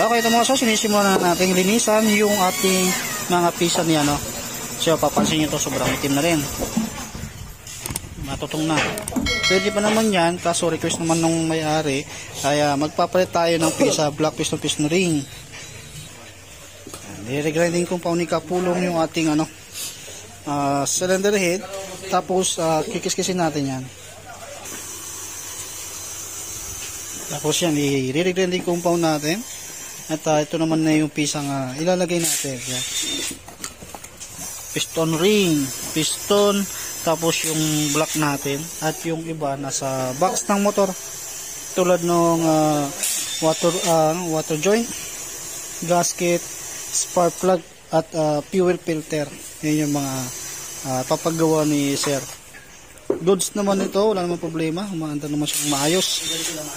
Okay, ito mga sir, sinisimulan na natin linisan yung ating mga pisa niya, no? So, papansin nyo ito, sobrang itim na rin. Matutong na. Pwede pa naman yan, kaso request naman nung may-ari, kaya magpapalit tayo ng pisa, black piston ring. I-regrinding compound ni Kapulong yung ating cylinder head, tapos kikiskisin natin yan. Tapos yan, i-regrinding compound natin. At ito naman na yung pisang ilalagay natin. Yan. Piston ring, piston, tapos yung block natin. At yung iba nasa box ng motor. Tulad ng water joint, gasket, spark plug, at fuel filter. Yan yung mga papagawa ni sir. Goods naman ito, wala namang problema, umaandar naman siyang maayos.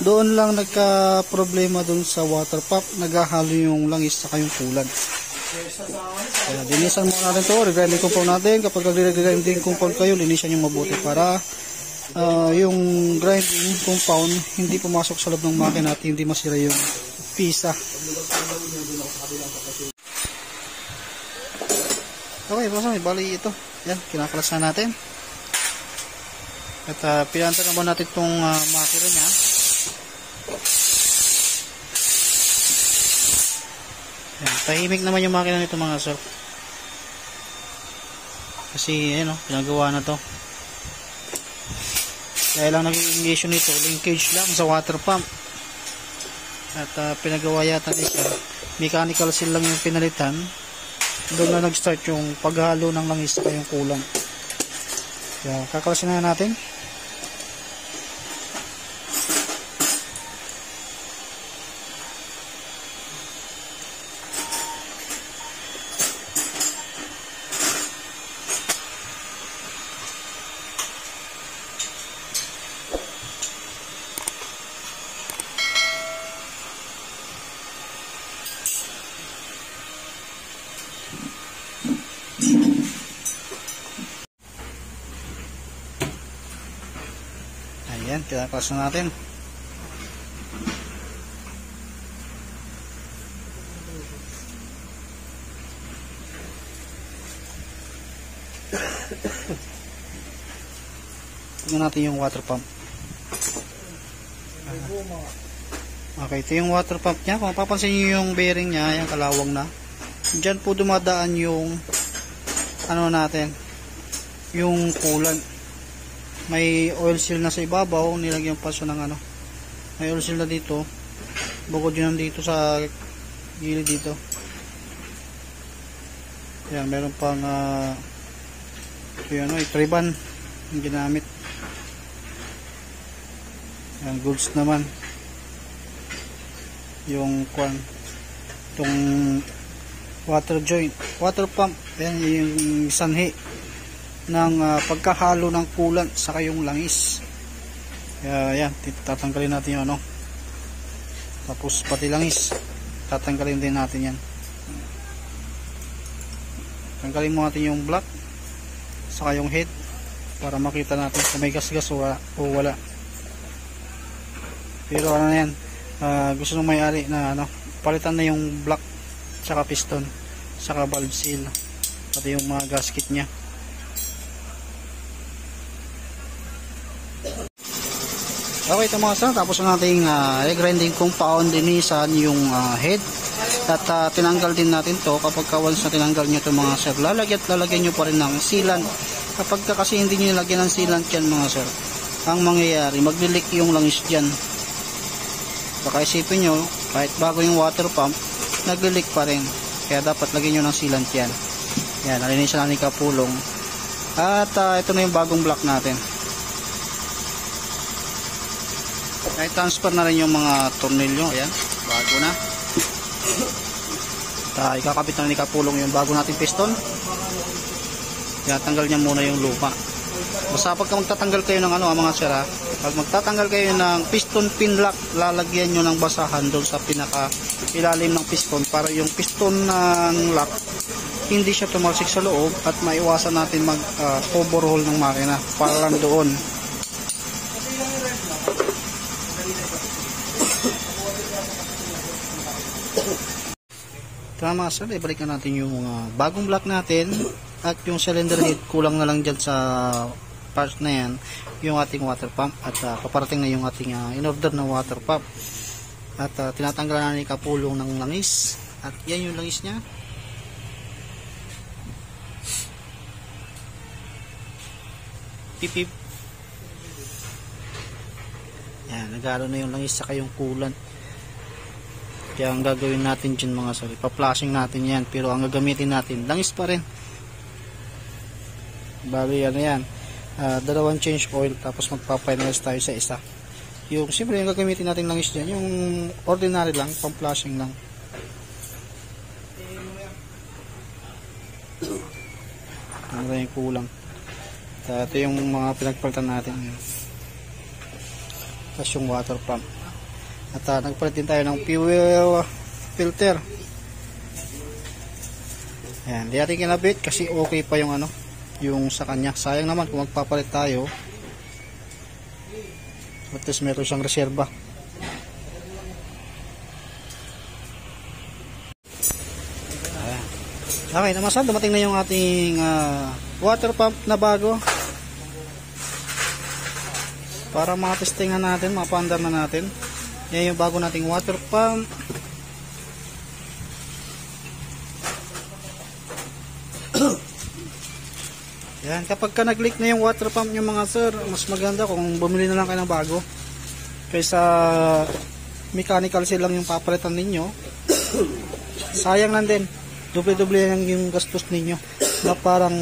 Doon lang nagka-problema doon sa water pump, naghahalo yung langis sa yung kulan. Kaya linisan muna natin ito, regrinding compound natin. Kapag regrinding compound kayo, linisan yung mabuti para yung grinding compound hindi pumasok sa loob ng makina at hindi masira yung pisa. Okay, bali ito. Yan, kinakalasan natin. At pinanta naman natin itong makina niya. Yan, tahimik naman yung makina nito mga sir. Kasi pinagawa na to. Kaya lang naging issue nito, linkage lang sa water pump. At pinagawa yata ni sir, mechanical seal lang yung pinalitan. Doon na nag-start yung paghalo ng langis sa yung kulang. Kaya kakalasin na natin. Ayan, kinaklas na natin. Tignan natin yung water pump. Okay, ito yung water pump niya. Kung mapapansin nyo yung bearing niya, yung kalawang na. Diyan po dumadaan yung natin, yung coolant. May oil seal na sa ibabaw, nilagyan pa siya ng may oil seal na dito, bukod yun dito sa gilid dito. Yan, meron pang itriban yung ginamit. Yan, goods naman yung itong water joint, water pump. Yan yung sanhi ng pagkahalo ng coolant sa kayong langis. Kaya yan, tatanggalin natin yung tapos pati langis tatanggalin din natin yan. Tanggalin mo natin yung block saka yung head para makita natin kung may gas-gas o wala. Pero na yan, gusto ng may-ari na palitan na yung block saka piston saka valve seal pati yung mga gasket nya. Okay, ito mga sir, tapos na natin regrinding compound, linisan yung head at tinanggal din natin to. Kapag once na tinanggal nyo ito mga sir, lalagyan nyo pa rin ng sealant. Kapag kasi hindi nyo nilagyan ng sealant yan mga sir, ang mangyayari, maglilik yung langis dyan. Baka isipin nyo, kahit bago yung water pump, naglilik pa rin. Kaya dapat lagyan nyo ng sealant yan. Yan, nalinisan natin Kapulong. At ito na yung bagong block natin. Ay, transfer na rin yung mga tornilyo. Ayan, bago na. Ikakabit na ni Kapulong yung bago nating piston. Kaya tanggal niya muna yung luma. Basta pagka magtatanggal kayo ng mga sira, pag magtatanggal kayo ng piston pin lock, lalagyan nyo ng basahan doon sa pinaka ilalim ng piston para yung piston ng lock hindi siya tumalsik sa loob at maiwasan natin mag overhaul ng makina para lang doon. Tama sir, ibalik na natin yung bagong block natin at yung cylinder head, kulang na lang dyan sa parts na yan yung ating water pump at paparating na yung ating in-order na water pump at tinatanggalan na yung kapulong ng langis at yan yung langis nya. Pipip. Yan, nagalo na yung langis saka yung coolant. Kaya ang gagawin natin dyan mga sir, ipa-flashing natin yan, pero ang gagamitin natin langis pa rin. Bali yan yan, dalawang change oil, tapos magpa-finalize tayo sa isa. Yung siyempre yung gagamitin natin langis dyan, yung ordinary lang, pang-flashing lang. Ano yung kulang. Ito yung mga pinagpalitan natin. Tapos yung water pump. At nagpalit din tayo ng fuel filter. Ayan, di natin kinabit kasi okay pa yung ano, yung sa kanya. Sayang naman kung magpapalit tayo. At least meron siyang reserba. Ayan. Okay, naman dumating na yung ating water pump na bago. Para matestingan natin, mapandar na natin. Yan yung bago nating water pump. Yan, kapag ka nag-leak na yung water pump nyo mga sir, mas maganda kung bumili na lang kayo ng bago. Kaysa mechanical seal lang yung papalitan ninyo. Sayang lang din. Doble-doble lang yung gastos ninyo. Na parang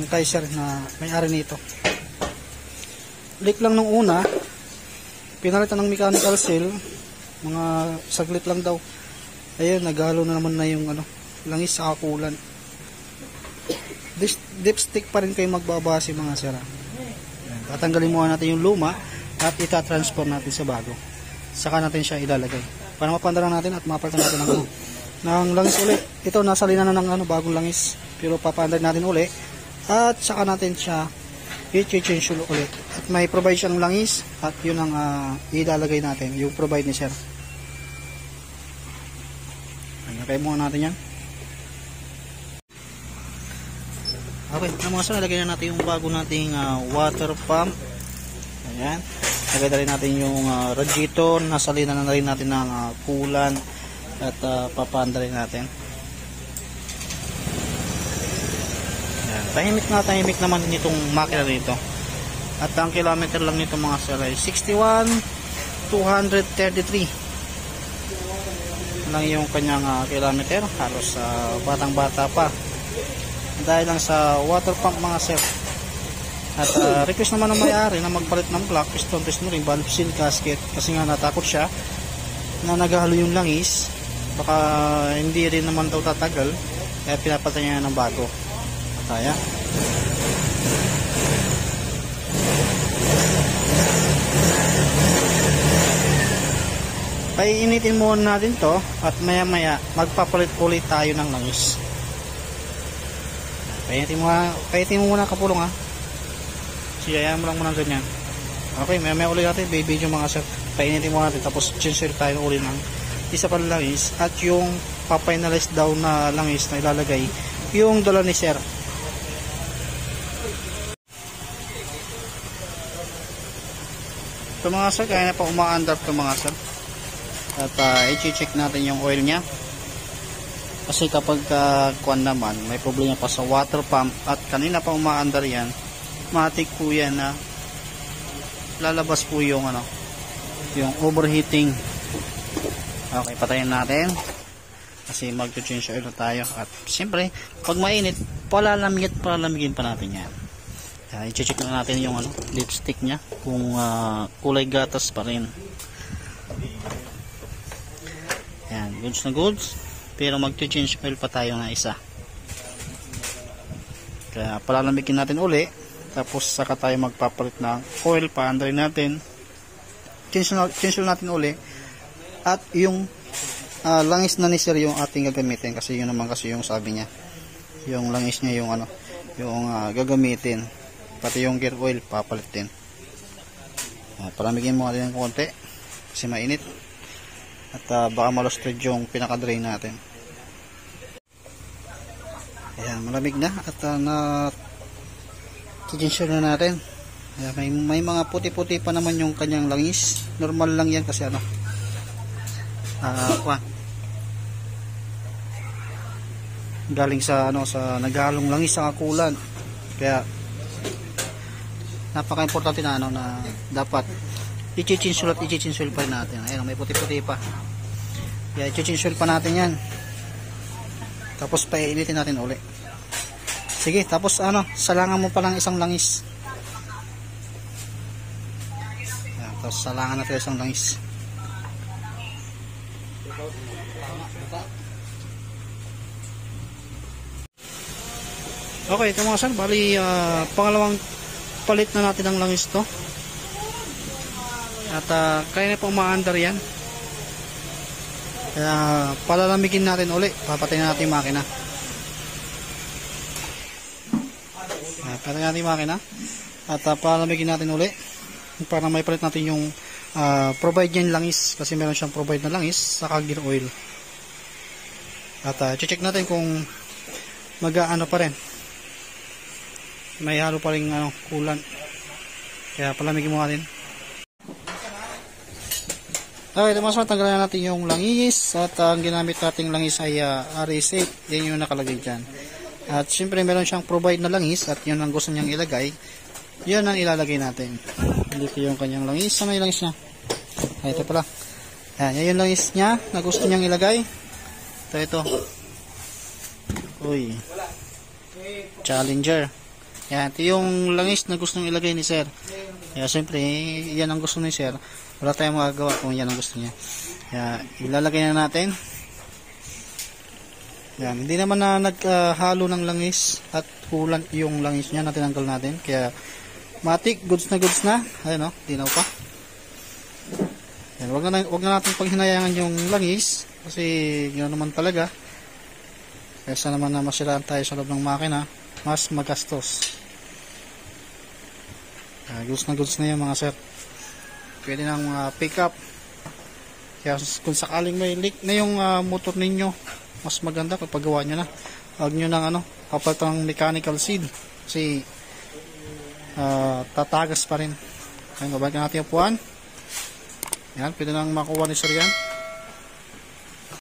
Kaiser na may-ari nito. Leak lang nung una, pinalitan ng mechanical seal, mga saglit lang daw. Ayun, naghalo na naman na yung ano, langis sa kulan. Dipstick pa rin kayo magbabase mga sir. Tatanggalin muna natin yung luma at ita-transfer natin sa bago. Saka natin siya ilalagay. Para mapandara natin at mapalitan natin ng langis ulit. Ito nasa lina na ng ano, bagong langis. Pero papandar natin ulit at saka natin siya i-change ulit. At may provide siyang langis at yun ang ilalagay natin, yung provide ni sir. Lagay muna natin yan. Okay, na mga sir, nalagay na natin yung bago nating water pump. Ayan. Lagay na rin natin yung radiator, nasalina na rin natin ng coolant at papanda rin natin. Ayan. Tahimik naman nitong makina nito. At ang kilometer lang nito mga sir ay 61,233 lang yung kanyang kilometer. Halos batang-bata pa. Dahil lang sa water pump mga sir. At request naman ng may-ari na magpalit ng clock, piston ring, valve seal, gasket. Kasi nga natakot siya na naghahalo yung langis. Baka hindi rin naman daw tatagal. Kaya pinapalitan niya ng bago. Kaya paiinitin muna natin to at maya maya magpapalit ulit tayo ng langis. Painitin mo muna kapulong ha. Siyayaan mo lang muna ganyan. Okay, maya maya ulit natin video mga sir. Painitin muna natin tapos change tayo ulit ng isa pa langis at yung pafinalize daw na langis na ilalagay yung dala ni sir. Ito mga sir, kaya na pa umaandar ito mga sir. At i-check natin yung oil nya. Kasi kapag kuwan naman, may problema pa sa water pump at kanina pa umaandar yan, matik po yan na lalabas po yung ano, yung overheating. Okay, patayin natin. Kasi mag-change oil na tayo. At siyempre, pag mainit, palalamigin pa natin yan. I-check na natin yung ano, lipstick nya kung kulay gatas pa rin. Yan, goods na goods. Pero mag-change oil pa tayo na isa. Kaya palalamigin natin uli. Tapos saka tayo magpapalit ng oil, paandarin natin. Change natin uli. At yung langis na ni sir yung ating gagamitin. Kasi yun naman kasi yung sabi niya. Yung langis niya yung ano, yung gagamitin. Pati yung gear oil papalitin. Palamigin mo natin ng konti kasi mainit. At baka malustred yung pinaka-drain natin. Ayan, malamig na at na chichinsure na natin. Ayan, may mga puti-puti pa naman yung kanyang langis. Normal lang yan kasi galing sa sa naghalong langis sa kakulan. Kaya napaka-importante na na dapat i-chinsure at i-chinsure pa rin natin. Ayan, may puti-puti pa. Kaya i-chinsure pa natin yan. Tapos paiinitin natin uli. Sige, tapos salangan mo pa lang isang langis. Ayan, tapos salangan natin isang langis. Okay, ito mga sir, bali pangalawang palit na natin ang langis to. At kaya na pong ma-under yan. Kaya palalamigin natin uli. Papatayin natin yung makina. Papatayin natin yung makina. At palalamigin natin uli. Para may palit natin yung provide yan langis. Kasi meron siyang provide na langis saka gear oil. At check natin kung mag-ano pa rin. May halo pa rin kulan. Kaya palamigin mo natin. Okay, mas matanggalan natin yung langis at ang ginamit nating langis ay RS8. Yan yung nakalagay dyan. At syempre meron siyang provide na langis at yun ang gusto niyang ilagay. Yun ang ilalagay natin. Dito yung kanyang langis. Saan yung langis niya? Ay, ito pala. Yan yung langis niya na gusto niyang ilagay. Ito. Uy. Challenger. Yan, ito yung langis na gusto niyang ilagay ni sir. Kaya syempre, yan ang gusto ni sir. Wala tayong magagawa kung yan ang gusto niya. Kaya ilalagay na natin. Yan, hindi naman na naghalo ng langis at kulang yung langis niya na tinanggal natin. Kaya matik, goods na. Ayun dinaw pa. Yan, wag na natin paghinayangan yung langis kasi yun naman talaga. Kaysa naman na masiraan tayo sa loob ng makina, mas magastos. Goods na yan mga sir. Pwede nang pick up. Kaya kung sakaling may leak na yung motor ninyo, mas maganda kapag gawa nyo na. Huwag nyo nang kapag ng mechanical seal. Kasi tatagas pa rin. Kaya babalik natin yung puwan. Yan, pwede nang makuha ni sir yan.